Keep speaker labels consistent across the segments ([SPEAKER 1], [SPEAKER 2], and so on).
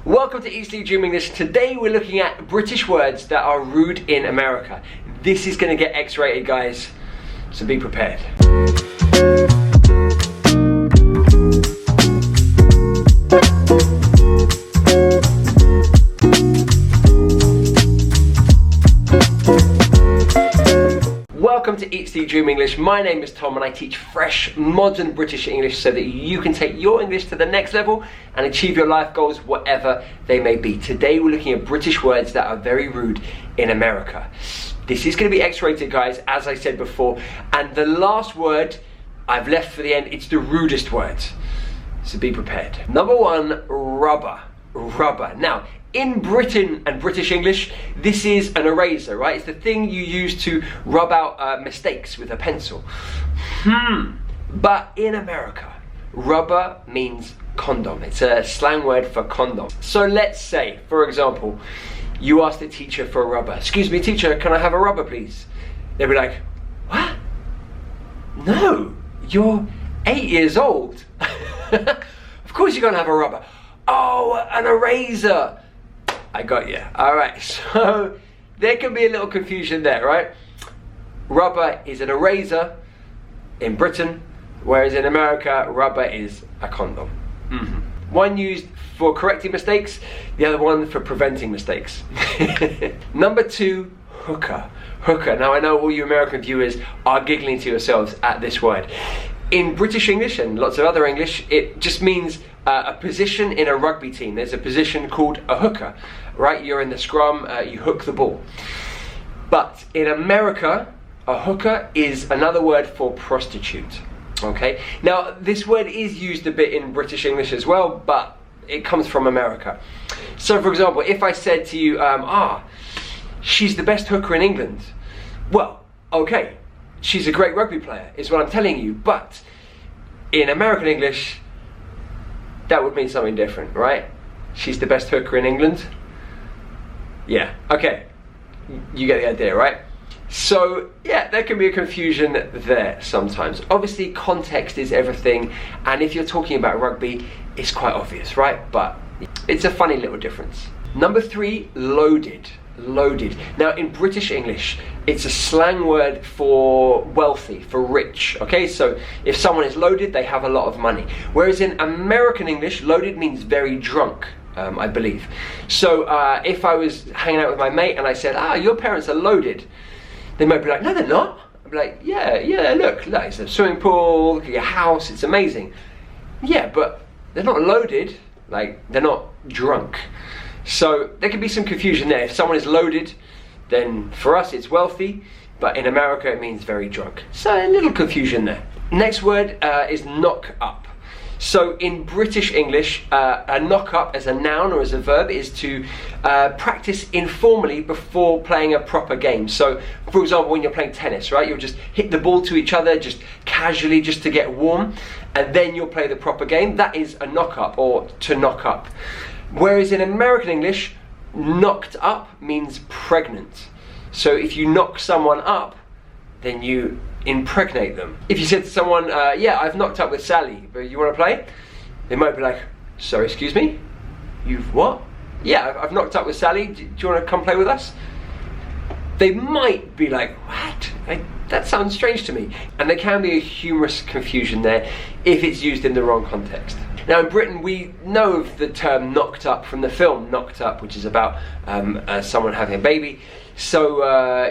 [SPEAKER 1] Welcome to Eat Sleep Dream English. Today we're looking at British words that are rude in America. This is going to get X-rated, guys, so be prepared. Welcome to Eat Sleep Dream English. My name is Tom and I teach fresh, modern British English so that you can take your English to the next level and achieve your life goals, whatever they may be. Today we're looking at British words that are very rude in America. This is going to be X-rated, guys, as I said before. And the last word I've left for the end, it's the rudest word. So be prepared. Number one, rubber. Rubber. Now, in Britain and British English, this is an eraser, right? It's the thing you use to rub out mistakes with a pencil. But in America, rubber means condom. It's a slang word for condom. So let's say, for example, you ask the teacher for a rubber. Excuse me, teacher, can I have a rubber, please? They'll be like, what? No, you're 8 years old. Of course you're gonna have a rubber. Oh, an eraser. I got you. All right, so there can be a little confusion there, right? Rubber is an eraser in Britain, whereas in America, rubber is a condom. One used for correcting mistakes, the other one for preventing mistakes. Number two, hooker. Hooker. Now I know all you American viewers are giggling to yourselves at this word. In British English and lots of other English, it just means a position in a rugby team. There's a position called a hooker, right? You're in the scrum, you hook the ball. But in America, a hooker is another word for prostitute, okay? Now, this word is used a bit in British English as well, but it comes from America. So, for example, if I said to you, she's the best hooker in England, well, okay, she's a great rugby player, is what I'm telling you, but in American English, that would mean something different, right? She's the best hooker in England? Yeah, okay. You get the idea, right? So, yeah, there can be a confusion there sometimes. Obviously, context is everything, and if you're talking about rugby, it's quite obvious, right? But it's a funny little difference. Number three, loaded. Loaded. Now, in British English, it's a slang word for wealthy, for rich, okay? So if someone is loaded, they have a lot of money. Whereas in American English, loaded means very drunk, I believe. So if I was hanging out with my mate and I said, your parents are loaded, they might be like, no, they're not. I'd be like, yeah, look, it's a swimming pool, look at your house, it's amazing. Yeah, but they're not loaded, like, they're not drunk. So there can be some confusion there. If someone is loaded, then for us it's wealthy, but in America it means very drunk. So a little confusion there. Next word is knock up. So in British English, a knock up as a noun or as a verb is to practice informally before playing a proper game. So for example, when you're playing tennis, right, you'll just hit the ball to each other just casually just to get warm, and then you'll play the proper game. That is a knock up, or to knock up. Whereas in American English, knocked up means pregnant. So if you knock someone up, then you impregnate them. If you said to someone, yeah, I've knocked up with Sally, but you want to play? They might be like, sorry, excuse me? You've what? Yeah, I've knocked up with Sally. Do you want to come play with us? They might be like, what? That sounds strange to me. And there can be a humorous confusion there if it's used in the wrong context. Now in Britain, we know of the term knocked up from the film Knocked Up, which is about someone having a baby. So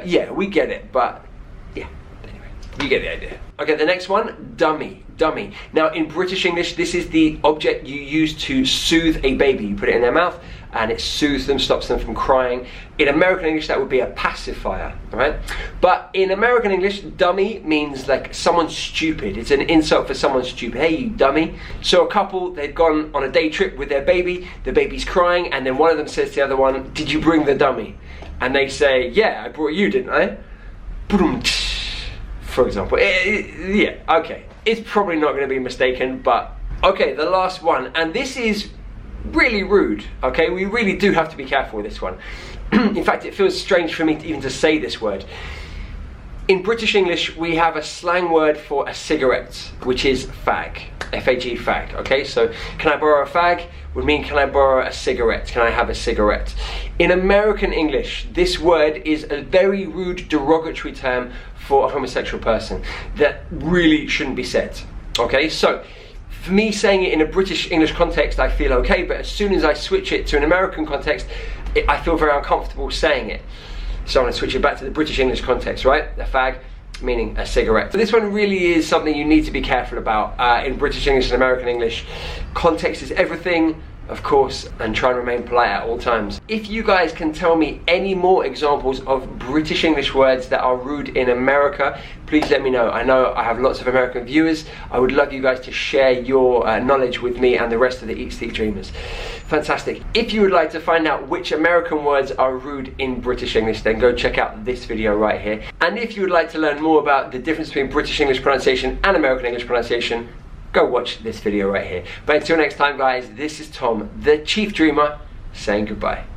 [SPEAKER 1] yeah, we get it, but yeah, anyway, you get the idea. Okay, the next one, dummy. Dummy. Now in British English, this is the object you use to soothe a baby. You put it in their mouth and it soothes them, stops them from crying. In American English, that would be a pacifier, right? But in American English, dummy means like someone stupid. It's an insult for someone stupid. Hey, you dummy. So a couple, they've gone on a day trip with their baby, the baby's crying, and then one of them says to the other one, did you bring the dummy? And they say, yeah, I brought you, didn't I? For example. Yeah, okay. It's probably not going to be mistaken, but okay, the last one, and this is really rude, okay? We really do have to be careful with this one. In fact, it feels strange for me even to say this word. In British English, we have a slang word for a cigarette, which is fag. F-A-G, fag, okay? So, can I borrow a fag? Would mean, can I borrow a cigarette? Can I have a cigarette? In American English, this word is a very rude, derogatory term for a homosexual person that really shouldn't be said, okay? So, for me saying it in a British English context, I feel okay, but as soon as I switch it to an American context, I feel very uncomfortable saying it. So I'm going to switch it back to the British English context, right? A fag, meaning a cigarette. So this one really is something you need to be careful about in British English and American English. Context is everything, of course, and try and remain polite at all times. If you guys can tell me any more examples of British English words that are rude in America, please let me know. I know I have lots of American viewers. I would love you guys to share your knowledge with me and the rest of the Eat Sleep Dreamers. Fantastic. If you would like to find out which American words are rude in British English, then go check out this video right here. And if you would like to learn more about the difference between British English pronunciation and American English pronunciation, go watch this video right here. But until next time, guys, this is Tom, the Chief Dreamer, saying goodbye.